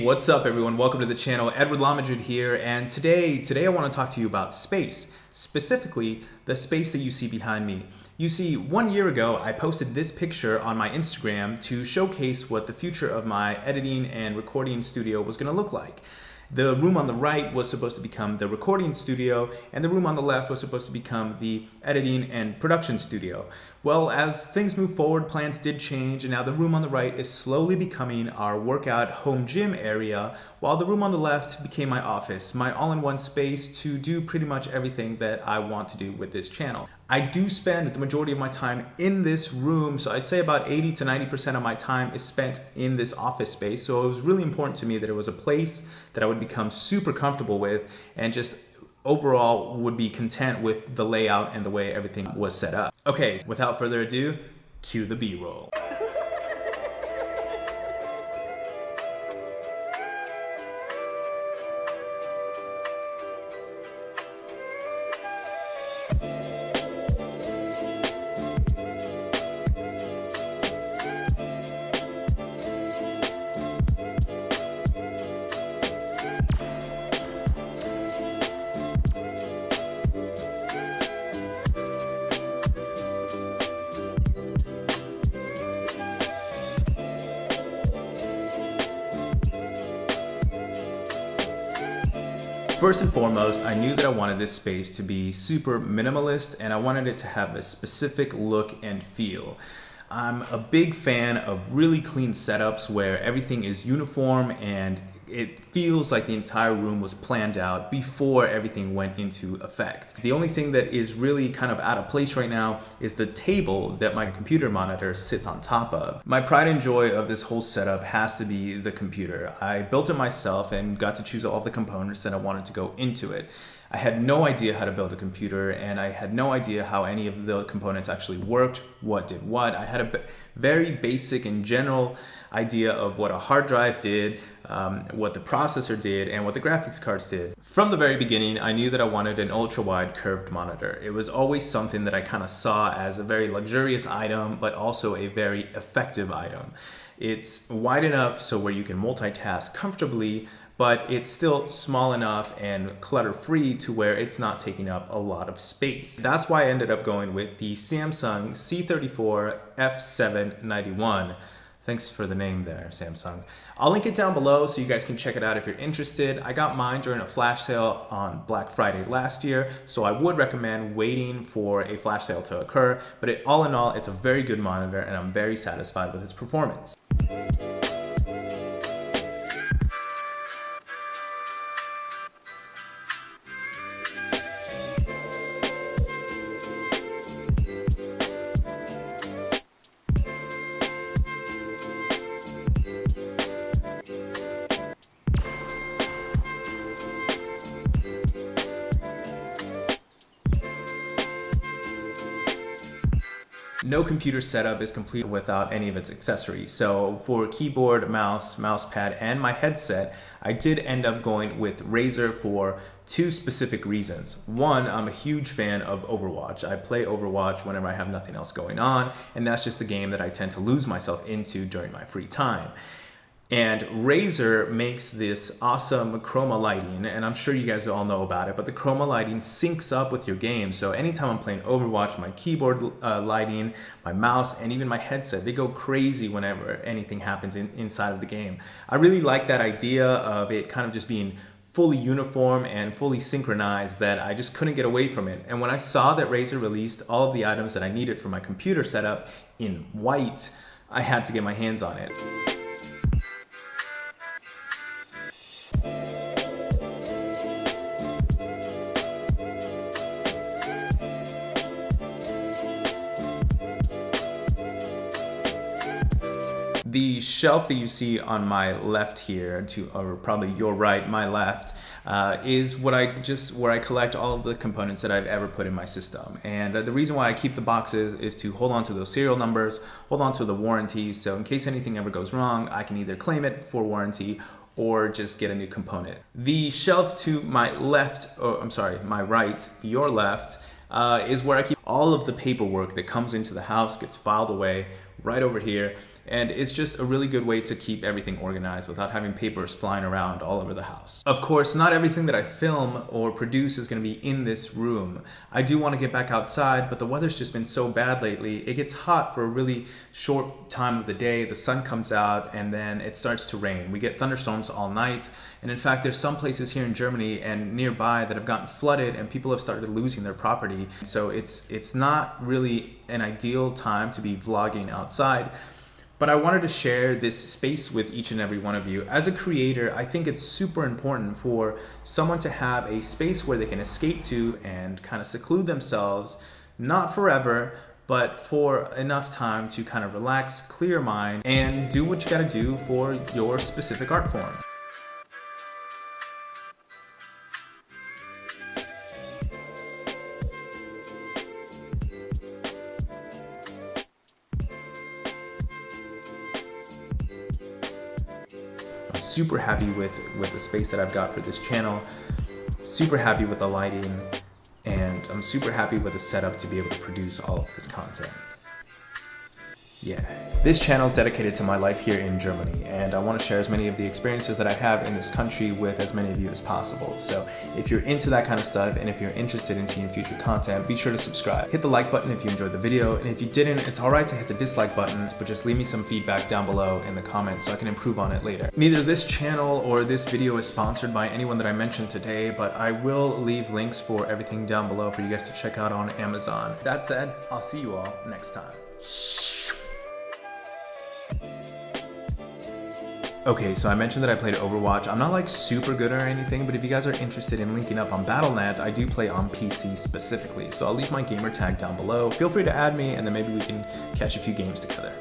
What's up everyone? Welcome to the channel. Edward Lamadrid here, and today I want to talk to you about space, specifically the space that you see behind me. You see, 1 year ago I posted this picture on my Instagram to showcase what the future of my editing and recording studio was going to look like. The room on the right was supposed to become the recording studio, and the room on the left was supposed to become the editing and production studio. Well, as things move forward, plans did change, and now the room on the right is slowly becoming our workout home gym area, while the room on the left became my office, my all-in-one space to do pretty much everything that I want to do with this channel. I do spend the majority of my time in this room, so I'd say about 80 to 90% of my time is spent in this office space. So it was really important to me that it was a place that I would become super comfortable with and just overall would be content with the layout and the way everything was set up. Okay, without further ado, cue the B-roll. First and foremost, I knew that I wanted this space to be super minimalist, and I wanted it to have a specific look and feel. I'm a big fan of really clean setups where everything is uniform and it feels like the entire room was planned out before everything went into effect. The only thing that is really kind of out of place right now is the table that my computer monitor sits on top of. My pride and joy of this whole setup has to be the computer. I built it myself and got to choose all the components that I wanted to go into it. I had no idea how to build a computer, and I had no idea how any of the components actually worked, what did what. I had a very basic and general idea of what a hard drive did, what the processor did, and what the graphics cards did. From the very beginning, I knew that I wanted an ultra-wide curved monitor. It was always something that I kind of saw as a very luxurious item, but also a very effective item. It's wide enough so where you can multitask comfortably, but it's still small enough and clutter-free to where it's not taking up a lot of space. That's why I ended up going with the Samsung C34 F791. Thanks for the name there, Samsung. I'll link it down below so you guys can check it out if you're interested. I got mine during a flash sale on Black Friday last year, so I would recommend waiting for a flash sale to occur, but all in all, it's a very good monitor and I'm very satisfied with its performance. No computer setup is complete without any of its accessories. So for keyboard, mouse, mousepad, and my headset, I did end up going with Razer for two specific reasons. One, I'm a huge fan of Overwatch. I play Overwatch whenever I have nothing else going on, and that's just the game that I tend to lose myself into during my free time. And Razer makes this awesome chroma lighting, and I'm sure you guys all know about it, but the chroma lighting syncs up with your game. So anytime I'm playing Overwatch, my keyboard lighting, my mouse, and even my headset, they go crazy whenever anything happens inside of the game. I really like that idea of it kind of just being fully uniform and fully synchronized, that I just couldn't get away from it. And when I saw that Razer released all of the items that I needed for my computer setup in white, I had to get my hands on it. The shelf that you see on my left here, or probably your right, my left, is where I collect all of the components that I've ever put in my system. And the reason why I keep the boxes is to hold on to those serial numbers, hold on to the warranties, so in case anything ever goes wrong, I can either claim it for warranty or just get a new component. The shelf to my left, or I'm sorry, my right, your left, is where I keep all of the paperwork that comes into the house, gets filed away, right over here. And it's just a really good way to keep everything organized without having papers flying around all over the house. Of course, not everything that I film or produce is going to be in this room. I do want to get back outside, but the weather's just been so bad lately. It gets hot for a really short time of the day. The sun comes out and then it starts to rain. We get thunderstorms all night. And in fact, there's some places here in Germany and nearby that have gotten flooded and people have started losing their property. So it's not really an ideal time to be vlogging outside. But I wanted to share this space with each and every one of you. As a creator, I think it's super important for someone to have a space where they can escape to and kind of seclude themselves, not forever, but for enough time to kind of relax, clear your mind, and do what you gotta do for your specific art form. Super happy with the space that I've got for this channel, super happy with the lighting, and I'm super happy with the setup to be able to produce all of this content. Yeah, this channel is dedicated to my life here in Germany, and I want to share as many of the experiences that I have in this country with as many of you as possible. So if you're into that kind of stuff, and if you're interested in seeing future content, be sure to subscribe. Hit the like button if you enjoyed the video, and if you didn't, it's alright to hit the dislike button, but just leave me some feedback down below in the comments so I can improve on it later. Neither this channel or this video is sponsored by anyone that I mentioned today, but I will leave links for everything down below for you guys to check out on Amazon. That said, I'll see you all next time. Okay, so I mentioned that I played Overwatch. I'm not like super good or anything, but if you guys are interested in linking up on BattleNet, I do play on PC specifically. So I'll leave my gamer tag down below. Feel free to add me and then maybe we can catch a few games together.